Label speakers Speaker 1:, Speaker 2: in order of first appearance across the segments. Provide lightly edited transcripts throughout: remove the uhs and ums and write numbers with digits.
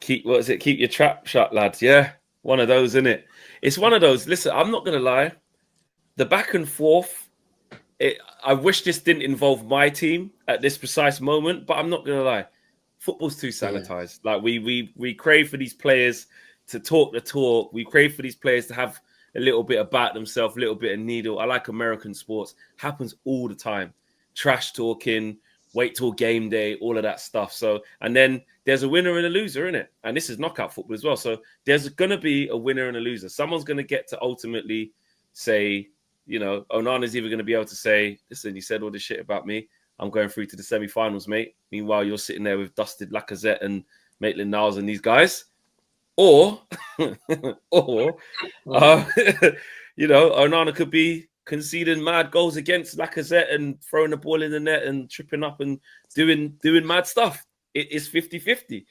Speaker 1: Keep your trap shut, lads. Yeah, one of those, isn't it? It's one of those. Listen, I'm not gonna lie. The back and forth. I wish this didn't involve my team at this precise moment, but I'm not gonna lie. Football's too sanitized. Like we crave for these players to talk the talk. We crave for these players to have a little bit about themselves, a little bit of needle. I like American sports. Happens all the time. Trash talking, wait till game day, all of that stuff. So, and then there's a winner and a loser in it. And this is knockout football as well. So there's going to be a winner and a loser. Someone's going to get to ultimately say, you know, Onana's either going to be able to say, listen, you said all this shit about me. I'm going through to the semi-finals, mate. Meanwhile, you're sitting there with dusted Lacazette and Maitland-Niles and these guys. Or, you know, Onana could be conceding mad goals against Lacazette and throwing the ball in the net and tripping up and doing mad stuff. It is 50-50.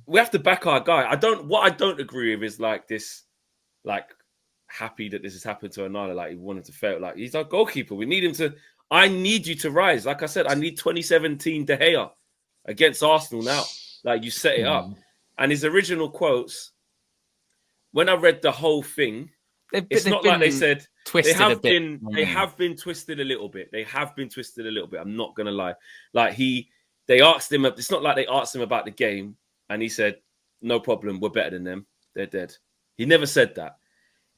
Speaker 1: We have to back our guy. What I don't agree with is like this, like happy that this has happened to Onana. Like he wanted to fail. Like he's our goalkeeper. We need him to. I need you to rise. Like I said, I need 2017 De Gea against Arsenal now. Like you set it up. And his original quotes, when I read the whole thing, it's not like they said they have been twisted a little bit. They have been twisted a little bit. I'm not gonna lie. Like they asked him. It's not like they asked him about the game, and he said, "No problem. We're better than them. They're dead." He never said that.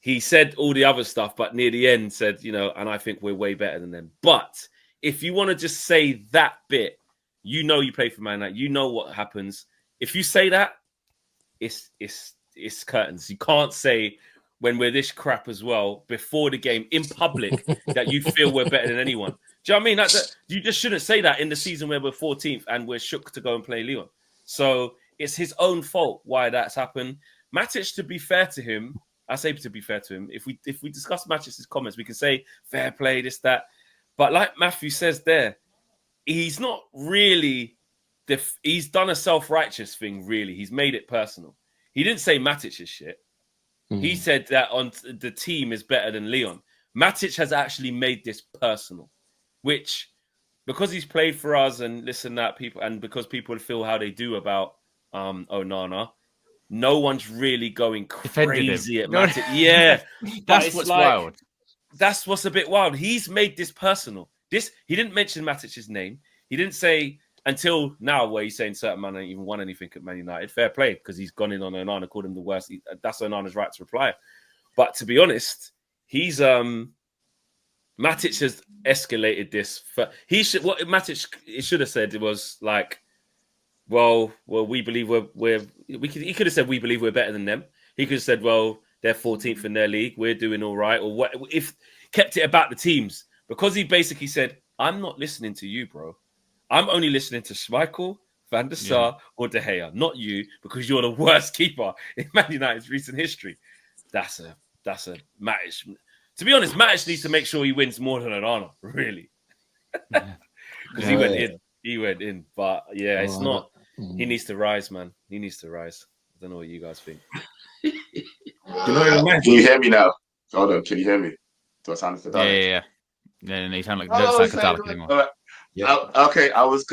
Speaker 1: He said all the other stuff, but near the end said, you know, and I think we're way better than them. But if you want to just say that bit, you know, you play for Man United. You know what happens. If you say that, it's curtains. You can't say when we're this crap as well before the game in public that you feel we're better than anyone. Do you know what I mean? You just shouldn't say that in the season where we're 14th and we're shook to go and play Lyon. So it's his own fault why that's happened. Matic, to be fair to him, I say to be fair to him, if we discuss Matic's comments, we can say fair play, this, that. But like Matthew says there, he's not really he's done a self-righteous thing, really. He's made it personal. He didn't say Matic's shit. He said that on the team is better than Lyon. Matic has actually made this personal, which because he's played for us and listen that people and because people feel how they do about Onana, no one's really going crazy at Matic. Yeah,
Speaker 2: that's what's wild.
Speaker 1: That's what's a bit wild. He's made this personal. He didn't mention Matic's name. He didn't say until now where he's saying certain man ain't even won anything at Man United. Fair play because he's gone in on Onana, called him the worst. That's Onana's right to reply. But to be honest, he's Matic has escalated this. What Matic should have said was like, well, we believe he could have said we believe we're better than them. He could have said, well, they're 14th in their league, we're doing all right, or what? If kept it about the teams, because he basically said, I'm not listening to you, bro. I'm only listening to Schmeichel, Van der Sar, or De Gea, not you, because you're the worst keeper in Man United's recent history. That's a Matic. To be honest, Matic needs to make sure he wins more than Onana, really, because he went in. But yeah, it's not. He needs to rise, man. He needs to rise. I don't know what you guys think.
Speaker 3: Can you hear me now? Hold on, can you hear me? Do I sound like
Speaker 2: Yeah. You sound like don't sound Dalek anymore.
Speaker 3: Right. Yeah. Okay, I was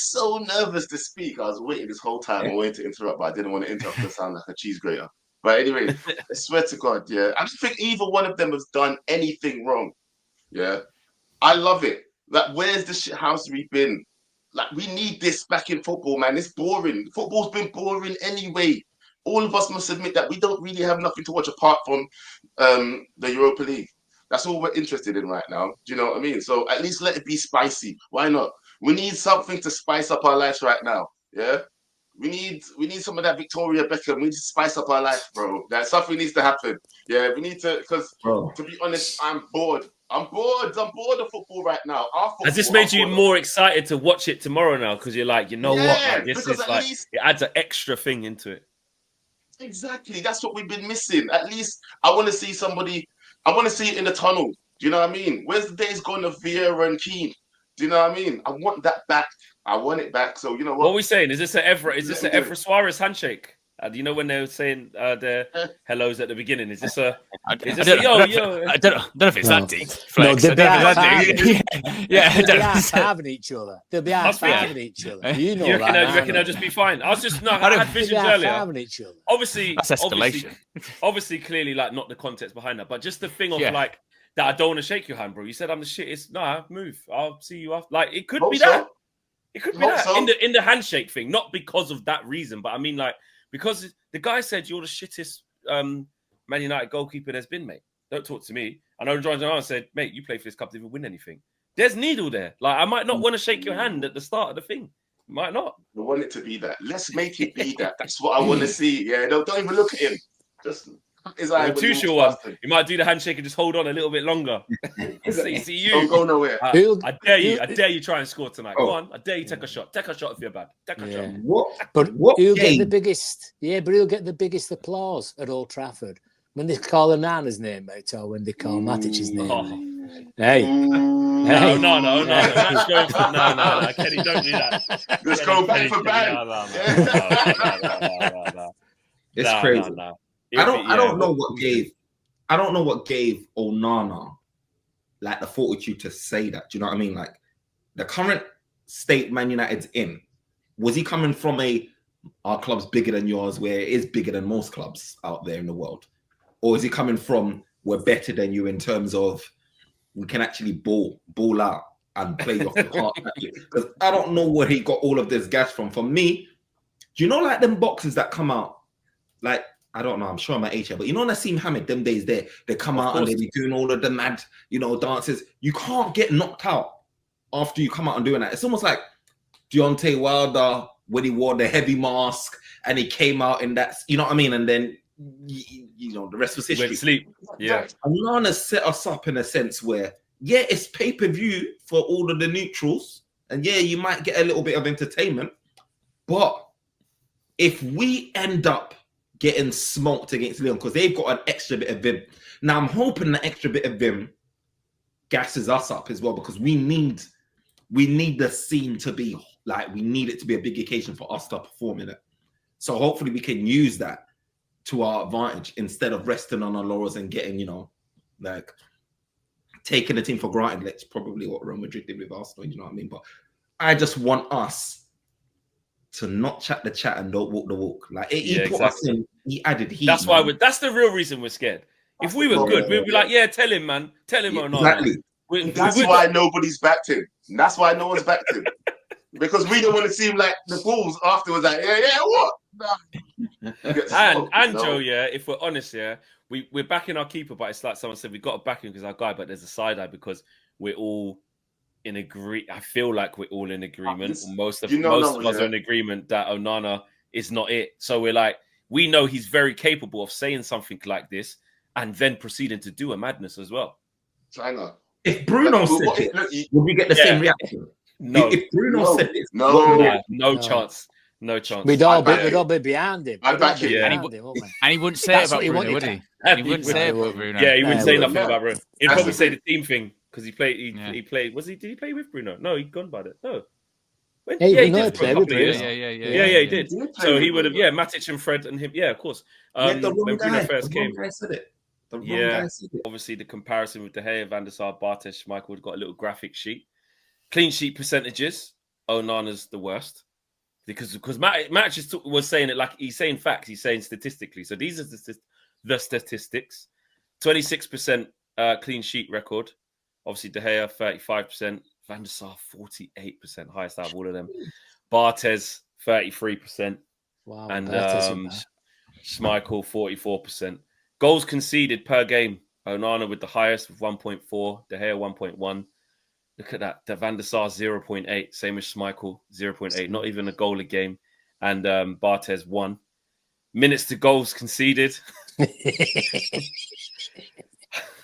Speaker 3: so nervous to speak. I was waiting this whole time. I wanted to interrupt, but I didn't want to interrupt because I sound like a cheese grater. But anyway, I swear to God, yeah. I just think either one of them has done anything wrong. Yeah. I love it. Like, where's the shit house we've been? Like, we need this back in football, man. It's boring. Football's been boring anyway. All of us must admit that we don't really have nothing to watch apart from the Europa League. That's all we're interested in right now. Do you know what I mean? So at least let it be spicy. Why not? We need something to spice up our lives right now. Yeah? We need some of that Victoria Beckham. We need to spice up our life, bro. That something needs to happen. Yeah, we need to, because to be honest, I'm bored. I'm bored of football right now.
Speaker 1: Has this made you more excited to watch it tomorrow now? Because you're like, you know what? Like, this is like, it adds an extra thing into it.
Speaker 3: Exactly. That's what we've been missing. At least I want to see somebody. I want to see it in the tunnel. Do you know what I mean? Where's the days gone of Vieira and Keane? Do you know what I mean? I want that back. I want it back. So you know what?
Speaker 1: What are we saying? Is this an Evra Suarez handshake? You know when they were saying their hellos at the beginning? Is this a
Speaker 2: I
Speaker 1: yo?
Speaker 2: don't know if it's that deep. Flex.
Speaker 4: No, they'll be
Speaker 2: Yeah,
Speaker 4: having each other. They'll be having each other. You know
Speaker 1: you
Speaker 4: that.
Speaker 1: reckon they'll just be fine? I had visions earlier.
Speaker 4: Each other.
Speaker 1: Obviously,
Speaker 2: that's escalation.
Speaker 1: Obviously, clearly, like not the context behind that, but just the thing of
Speaker 2: Yeah.
Speaker 1: like that. I don't want to shake your hand, bro. You said I'm the shittest. Nah, move. I'll see you after. Like it could
Speaker 3: Hope
Speaker 1: be
Speaker 3: so.
Speaker 1: that. It could be
Speaker 3: Hope
Speaker 1: that
Speaker 3: so.
Speaker 1: in the handshake thing, not because of that reason, but I mean like because the guy said you're the shittest Man United goalkeeper there's been, mate. Don't talk to me. I know John John said, mate, you play for this club to even win anything. There's needle there. Like I might not want to shake your hand at the start of the thing. Might not.
Speaker 3: I want it to be that. Let's make it be that. That's what I want to see. Yeah, no, don't even look at him. Just his eye.
Speaker 1: Too sure one. You might do the handshake and just hold on a little bit longer. see you.
Speaker 3: Don't go nowhere.
Speaker 1: I dare you. I dare you try and score tonight. Go on. I dare you take a shot. Take a shot if you're bad. Take a shot.
Speaker 4: But he'll get the biggest. Yeah, but he'll get the biggest applause at Old Trafford when they call Onana's name, mate, or when they call Matic's name.
Speaker 1: Oh.
Speaker 4: Hey.
Speaker 1: No. Kenny, don't do that.
Speaker 3: Let's go back for bang.
Speaker 5: No. It's crazy.
Speaker 1: No.
Speaker 5: I don't know what gave Onana like the fortitude to say that. Do you know what I mean? Like the current state Man United's in, was he coming from our club's bigger than yours, where it is bigger than most clubs out there in the world? Or is he coming from we're better than you in terms of we can actually ball out and play off the park? Because I don't know where he got all of this gas from. For me, do you know like them boxes that come out? Like, I don't know, I'm sure I'm at age here, but you know Nassim Hamid, them days there, they come out and they be doing all of the mad, dances. You can't get knocked out after you come out and doing that. It's almost like Deontay Wilder when he wore the heavy mask and he came out in that, you know what I mean? And then, the rest was history.
Speaker 1: Sleep. Yeah.
Speaker 5: Onana set us up in a sense where, yeah, it's pay-per-view for all of the neutrals. And yeah, you might get a little bit of entertainment. But if we end up getting smoked against Lyon, because they've got an extra bit of vim. Now, I'm hoping the extra bit of vim gasses us up as well, because we need the scene to be like, we need it to be a big occasion for us to perform in it. So hopefully we can use that to our advantage instead of resting on our laurels and getting, like taking the team for granted. That's probably what Real Madrid did with Arsenal, you know what I mean? But I just want us to not chat the chat and don't walk the walk. Like he put us in, he added heat.
Speaker 1: That's why that's the real reason we're scared. If we were good, we'd be like, yeah, tell him, man. Tell him or not.
Speaker 3: Exactly. That's why nobody's backed him. That's why no one's backed him. Because we don't want to seem like the fools afterwards. Like, what?
Speaker 1: And Joe, yeah, if we're honest, yeah, we're backing our keeper, but it's like someone said, we got to back him because our guy, but there's a side eye because we're all in agree. I feel like we're all in agreement. Most of us are in agreement that Onana is not it. So we're like, we know he's very capable of saying something like this and then proceeding to do a madness as well.
Speaker 3: China.
Speaker 5: If Bruno said it, would we get the same reaction?
Speaker 1: No.
Speaker 5: If Bruno said this,
Speaker 1: no chance. No chance.
Speaker 4: We'd all be behind him.
Speaker 3: I'd back him.
Speaker 2: And he wouldn't say it about Bruno, would he? He wouldn't say it about Bruno.
Speaker 1: Yeah, he wouldn't say nothing about Bruno. He'd probably say the team thing because he played. He played. Did he play with Bruno? No, he'd gone about it. No. He did for a couple of years. Yeah, he did. So he would have. Yeah, Matic and Fred and him. Yeah, of course. When Bruno first came. Obviously the comparison with De Gea, Van der Sar, Bartes, Schmeichel got a little graphic sheet. Clean sheet percentages. Onana's the worst. Because Matic was saying it like he's saying facts, he's saying statistically. So these are the statistics. 26% clean sheet record. Obviously, De Gea, 35%. Van der Sar, 48%, highest out of all of them. Bartes, 33%. Wow. And Schmeichel, 44%. Goals conceded per game. Onana with the highest with 1.4. De Gea, 1.1. Look at that. Van der Sar, 0.8. Same as Schmeichel, 0.8. Not even a goal a game. And Bartes, 1. Minutes to goals conceded.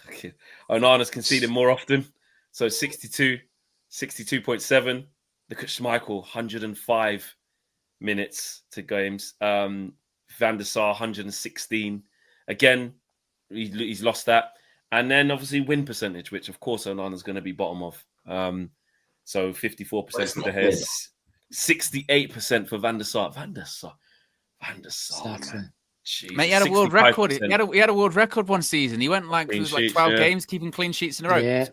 Speaker 1: Okay. Onana's conceded more often. So 62, 62.7. Look at Schmeichel, 105 minutes to games. Van der Sar, 116. Again, he's lost that. And then obviously win percentage, which of course Onana's going to be bottom of. So 54% for De Gea, 68% for Van der Sar. Van der Sar. Van der Sar, man. Jesus,
Speaker 2: Mate, he had a world record.
Speaker 1: 65%.
Speaker 2: He had a world record one season. He went like,
Speaker 1: Clean
Speaker 2: like
Speaker 1: sheets,
Speaker 2: 12
Speaker 1: yeah.
Speaker 2: games, keeping clean sheets in a row.
Speaker 1: Yeah.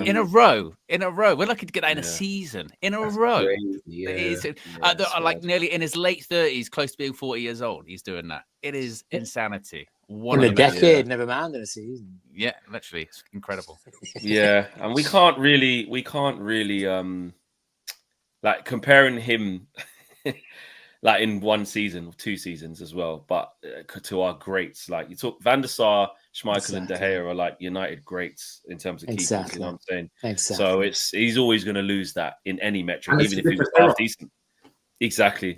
Speaker 2: In a row. We're lucky to get that in a season. In a row.
Speaker 5: Crazy, yeah.
Speaker 2: Like nearly in his late 30s, close to being 40 years old. He's doing that. It is insanity.
Speaker 4: In a decade, never mind in a season.
Speaker 2: Yeah, literally, it's incredible.
Speaker 1: Yeah, and we can't really, like comparing him. Like in one season or 2 seasons as well, but to our greats, like you talk Van der Sar, Schmeichel, and De Gea are like United greats in terms of keepers. You know what I'm saying?
Speaker 4: Exactly.
Speaker 1: So he's always going to lose that in any metric, even if he was half decent. Exactly.